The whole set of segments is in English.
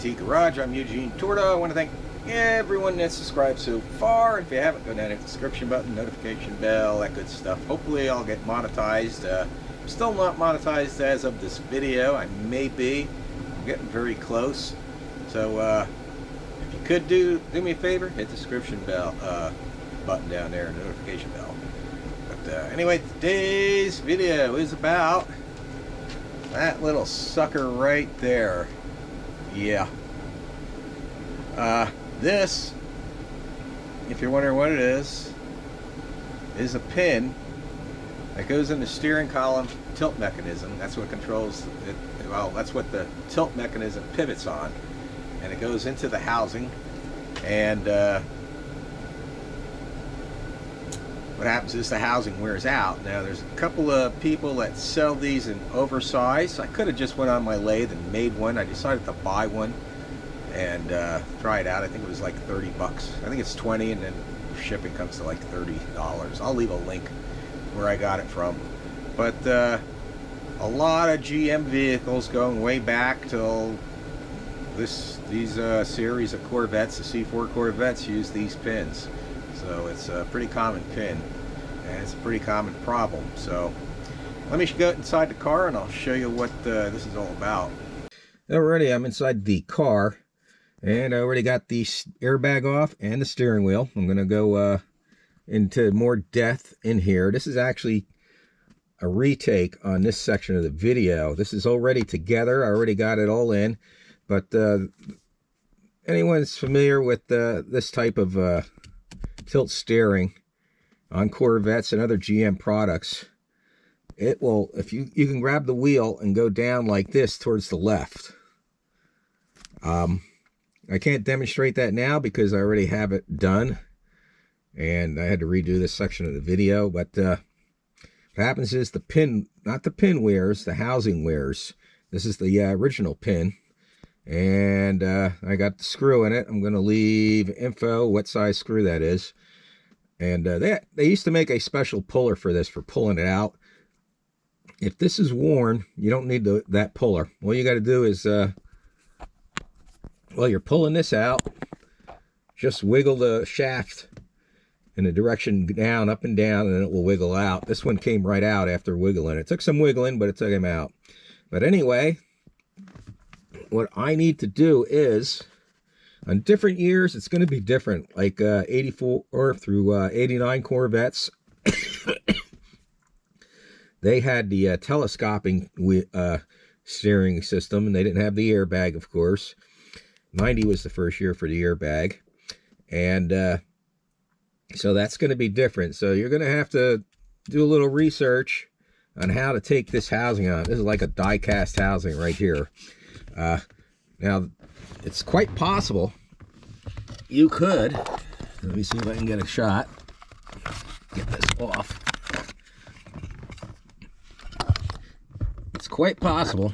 JT Garage. I'm Eugene Torta. I want to thank everyone that's subscribed so far. If you haven't, go down to the subscription button, notification bell, that good stuff. Hopefully I'll get monetized. I'm still not monetized as of this video. I may be. I'm getting very close. So if you could do me a favor, hit the subscription bell button down there, notification bell. But anyway, today's video is about that little sucker right there. Yeah. This, if you're wondering what it is a pin that goes in the steering column tilt mechanism. That's what controls it. Well, that's what the tilt mechanism pivots on, and it goes into the housing. And what happens is the housing wears out. Now, there's a couple of people that sell these in oversized. I could have just went on my lathe and made one. I decided to buy one and try it out. I think it was like 30 bucks. I think it's 20, and then shipping comes to like $30. I'll leave a link where I got it from. But a lot of GM vehicles going way back till these series of Corvettes, the C4 Corvettes, use these pins. So it's a pretty common pin, and it's a pretty common problem. So let me go inside the car and I'll show you what this is all about. Alrighty, I'm inside the car, and I already got the airbag off and the steering wheel. I'm going to go into more depth in here. This is actually a retake on this section of the video. This is already together. I already got it all in. But anyone's familiar with this type of tilt steering on Corvettes and other GM products, it will, if you can grab the wheel and go down like this towards the left. I can't demonstrate that now because I already have it done, and I had to redo this section of the video. But what happens is the pin, not the pin wears, the housing wears. This is the original pin, and I got the screw in it. I'm going to leave info what size screw that is. And they used to make a special puller for this, for pulling it out. If this is worn, you don't need that puller. All you got to do is, while you're pulling this out, just wiggle the shaft in the direction down, up and down, and it will wiggle out. This one came right out after wiggling. It took some wiggling, but it took him out. But anyway, what I need to do is, on different years, it's going to be different. Like 84 through 89 Corvettes, they had the telescoping steering system, and they didn't have the airbag, of course. 90 was the first year for the airbag, and so that's going to be different. So you're going to have to do a little research on how to take this housing on. This is like a die-cast housing right here. Now, it's quite possible you could, let me see if I can get a shot, get this off. It's quite possible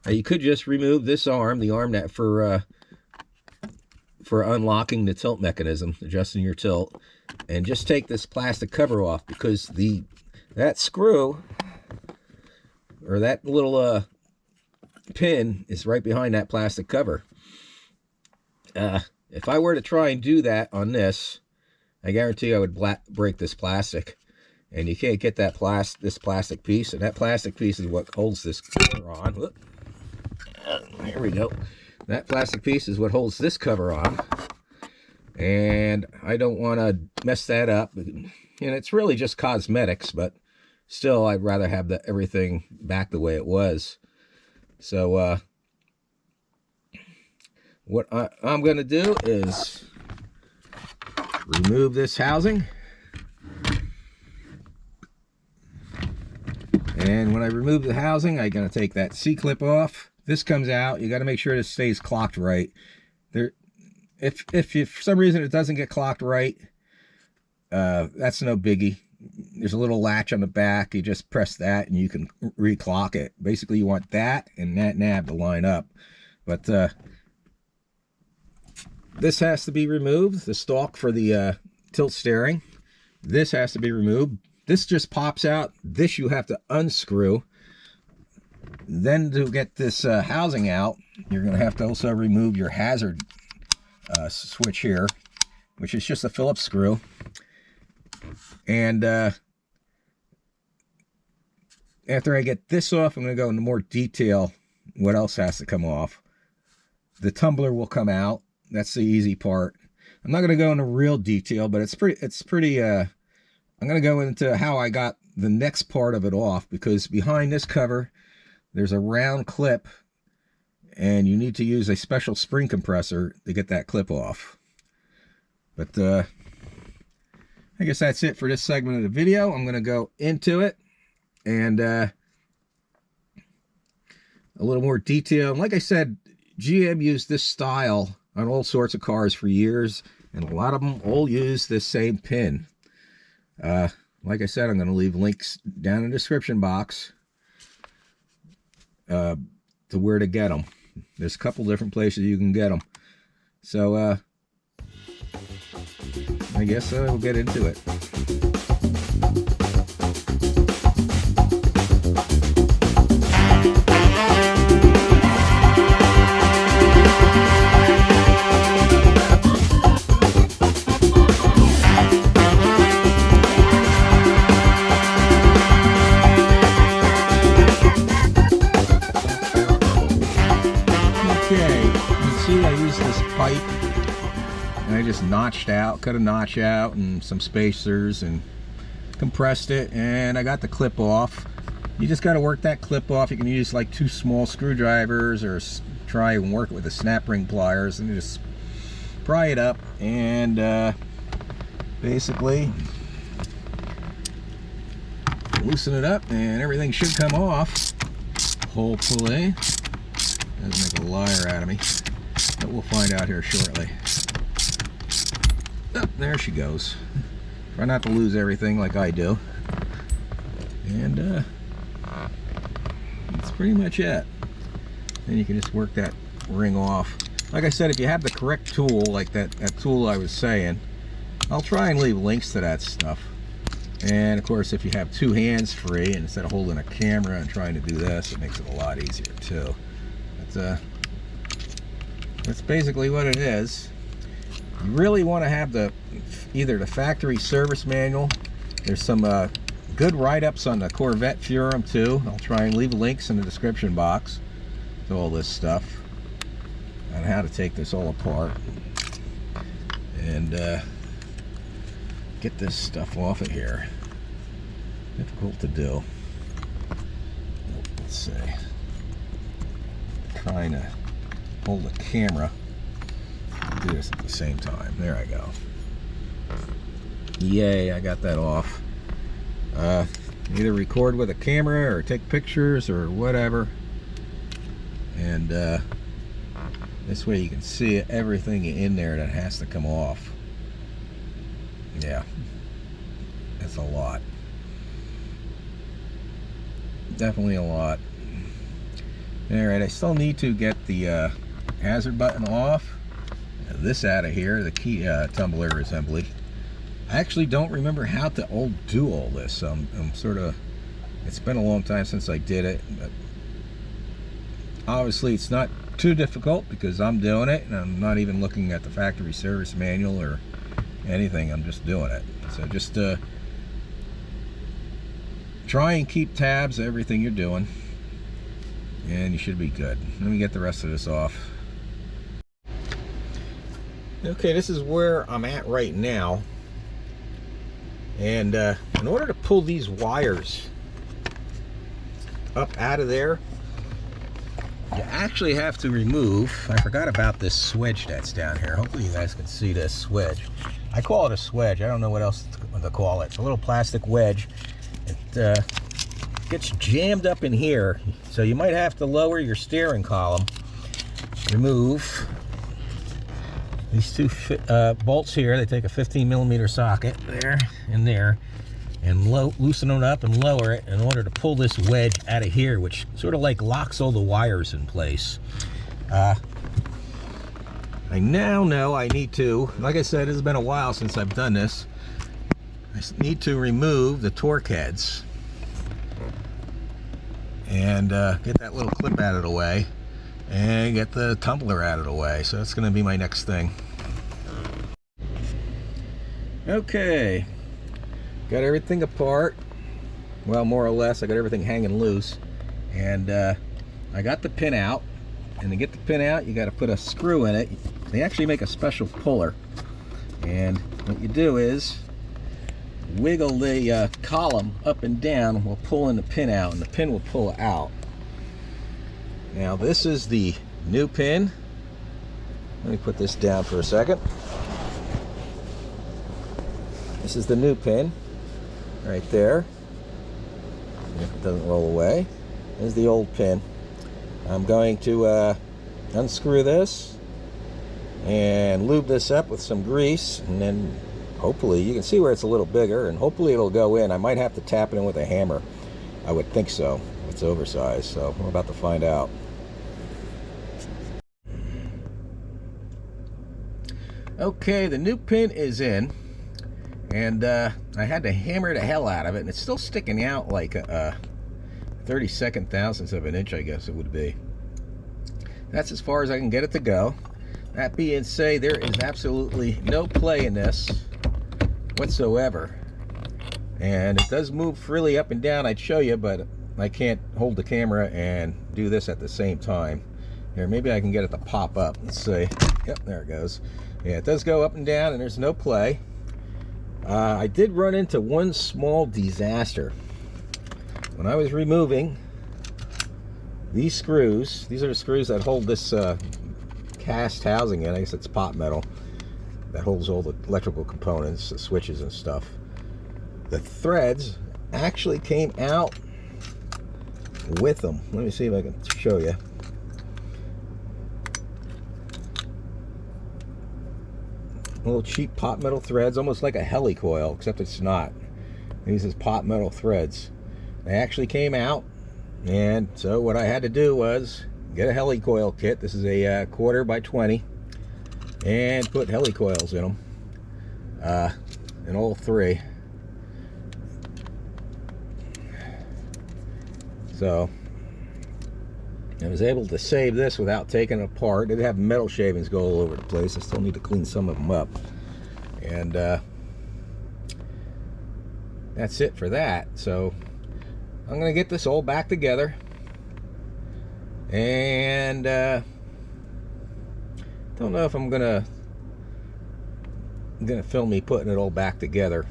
that you could just remove this arm, the arm that for unlocking the tilt mechanism, adjusting your tilt, and just take this plastic cover off, because that screw, or that little pin, is right behind that plastic cover. If I were to try and do that on this, I guarantee I would break this plastic, and you can't get that this plastic piece, and that plastic piece is what holds this cover on. Whoop. Here we go. That plastic piece is what holds this cover on, and I don't want to mess that up. And it's really just cosmetics, but still, I'd rather have everything back the way it was. So what I'm going to do is remove this housing. And when I remove the housing, I'm going to take that C-clip off. This comes out. You got to make sure this stays clocked right. If for some reason it doesn't get clocked right, that's no biggie. There's a little latch on the back. You just press that and you can reclock it. Basically, you want that and that nab to line up. But this has to be removed. The stalk for the tilt steering. This has to be removed. This just pops out. This you have to unscrew. Then to get this housing out, you're going to have to also remove your hazard switch here, which is just a Phillips screw. And after I get this off, I'm going to go into more detail what else has to come off. The tumbler will come out. That's the easy part. I'm not going to go into real detail, but it's pretty I'm going to go into how I got the next part of it off, because behind this cover there's a round clip and you need to use a special spring compressor to get that clip off. But I guess that's it for this segment of the video. I'm going to go into it and a little more detail. And like I said, GM used this style on all sorts of cars for years, and a lot of them all use this same pin. Like I said, I'm going to leave links down in the description box to where to get them. There's a couple different places you can get them. So I guess we'll get into it. I just notched out, cut a notch out and some spacers and compressed it, and I got the clip off. You just got to work that clip off. You can use like 2 small screwdrivers or try and work it with the snap ring pliers and just pry it up, and basically loosen it up and everything should come off, hopefully. Doesn't make a liar out of me, but we'll find out here shortly. Oh, there she goes. Try not to lose everything like I do. And that's pretty much it. Then you can just work that ring off. Like I said, if you have the correct tool, like that tool I was saying, I'll try and leave links to that stuff. And of course, if you have 2 hands free, and instead of holding a camera and trying to do this, it makes it a lot easier too. But that's basically what it is. You really want to have either the factory service manual. There's some good write-ups on the Corvette Furum too. I'll try and leave links in the description box to all this stuff on how to take this all apart and get this stuff off of here. Difficult to do. Let's see. Trying to hold the camera. Do this at the same time. There I go. Yay, I got that off. Either record with a camera or take pictures or whatever, and this way you can see everything in there that has to come off. Yeah, that's a lot. Definitely a lot. Alright, I still need to get the hazard button off. This out of here, the key tumbler assembly. I actually don't remember how to do all this. I'm sort of, it's been a long time since I did it, but obviously it's not too difficult because I'm doing it and I'm not even looking at the factory service manual or anything. I'm just doing it. So just try and keep tabs of everything you're doing and you should be good. Let me get the rest of this off. Okay, this is where I'm at right now, and in order to pull these wires up out of there, you actually have to remove, I forgot about this swedge that's down here. Hopefully you guys can see this swedge. I call it a swedge, I don't know what else to call it. It's a little plastic wedge. It gets jammed up in here, so you might have to lower your steering column, remove these 2 bolts here. They take a 15mm socket there and there, and loosen them up and lower it in order to pull this wedge out of here, which sort of like locks all the wires in place. I now know I need to, like I said, it's been a while since I've done this. I need to remove the torque heads. and get that little clip out of the way and get the tumbler out of the way. So that's going to be my next thing. Okay, got everything apart. Well, more or less, I got everything hanging loose, and I got the pin out. And to get the pin out, you got to put a screw in it. They actually make a special puller, and what you do is wiggle the column up and down while pulling the pin out, and the pin will pull out. Now this is the new pin. Let me put this down for a second. This is the new pin right there. If it doesn't roll away, there's the old pin. I'm going to unscrew this and lube this up with some grease, and then hopefully you can see where it's a little bigger, and hopefully it'll go in. I might have to tap it in with a hammer. I would think so. It's oversized, so we're about to find out. Okay, the new pin is in, and I had to hammer the hell out of it, and it's still sticking out like a 32nd thousandths of an inch, I guess it would be. That's as far as I can get it to go. That being said, there is absolutely no play in this whatsoever, and it does move freely up and down. I'd show you, but I can't hold the camera and do this at the same time. Here, maybe I can get it to pop up. Let's see. Yep, there it goes. Yeah, it does go up and down, and there's no play. I did run into one small disaster. When I was removing these screws, these are the screws that hold this cast housing in. I guess it's pot metal that holds all the electrical components, the switches and stuff. The threads actually came out with them. Let me see if I can show you. Little cheap pot metal threads, almost like a helicoil, except it's not. These is pot metal threads. They actually came out, and so what I had to do was get a helicoil kit. This is a 1/4 by 20, and put helicoils in them, in all three. So I was able to save this without taking it apart. It did have metal shavings go all over the place. I still need to clean some of them up, and that's it for that. So I'm gonna get this all back together, and don't know if I'm gonna film me putting it all back together,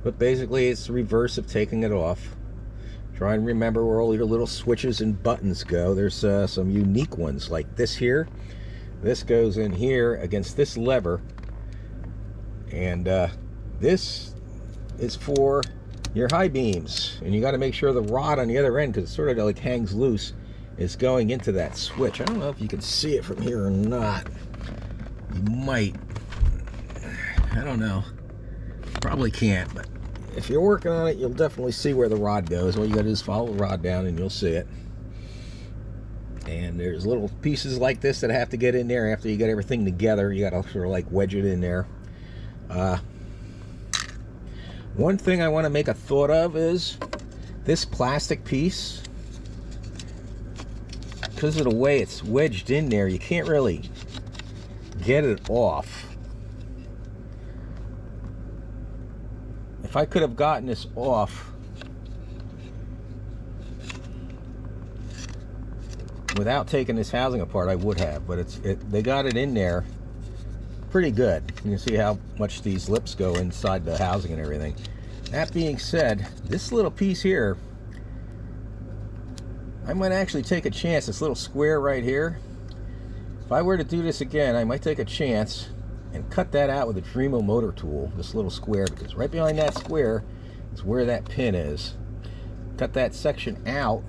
but basically it's the reverse of taking it off. Try and remember where all your little switches and buttons go. There's some unique ones like this here. This goes in here against this lever, and this is for your high beams, and you got to make sure the rod on the other end, because it sort of like hangs loose, is going into that switch. I don't know if you can see it from here or not. You might. I don't know. Probably can't, but if you're working on it, you'll definitely see where the rod goes. All you got to do is follow the rod down and you'll see it. And there's little pieces like this that have to get in there after you get everything together. You got to sort of like wedge it in there. One thing I want to make a thought of is this plastic piece. Because of the way it's wedged in there, you can't really get it off. If I could have gotten this off without taking this housing apart, I would have, but they got it in there pretty good. You can see how much these lips go inside the housing and everything. That being said, this little piece here, I might actually take a chance. This little square right here, if I were to do this again, I might take a chance and cut that out with a Dremel motor tool, this little square, because right behind that square is where that pin is. Cut that section out.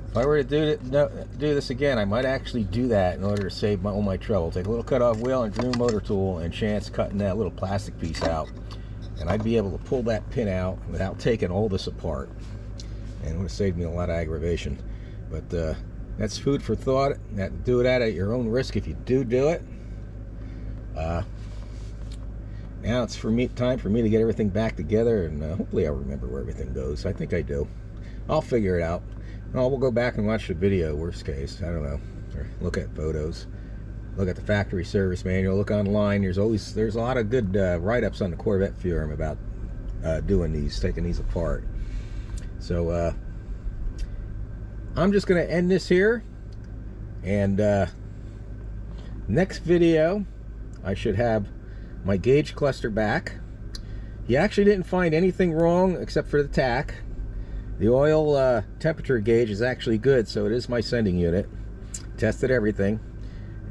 If I were to do this again, I might actually do that in order to save all my trouble. Take a little cut-off wheel and Dremel motor tool and chance cutting that little plastic piece out, and I'd be able to pull that pin out without taking all this apart, and it would have saved me a lot of aggravation. But that's food for thought. Do it at your own risk if you do it. Now it's time for me to get everything back together, and hopefully I'll remember where everything goes. I think I do. I'll figure it out. Well, we'll go back and watch the video, worst case. I don't know. Or look at photos. Look at the factory service manual. Look online. There's a lot of good write-ups on the Corvette forum about doing these, taking these apart. So I'm just going to end this here. And next video, I should have my gauge cluster back. He actually didn't find anything wrong except for the tach. The oil temperature gauge is actually good, so it is my sending unit. Tested everything.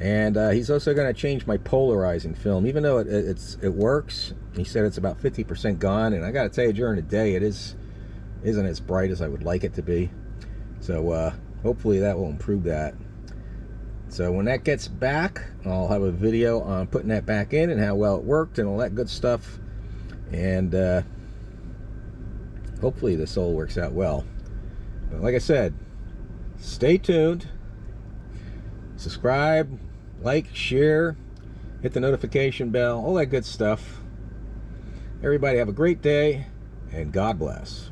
And he's also going to change my polarizing film, even though it works. He said it's about 50% gone, and I got to tell you, during the day it isn't as bright as I would like it to be. So hopefully that will improve that. So when that gets back, I'll have a video on putting that back in and how well it worked and all that good stuff. And hopefully this all works out well. But like I said, stay tuned. Subscribe, like, share, hit the notification bell, all that good stuff. Everybody have a great day, and God bless.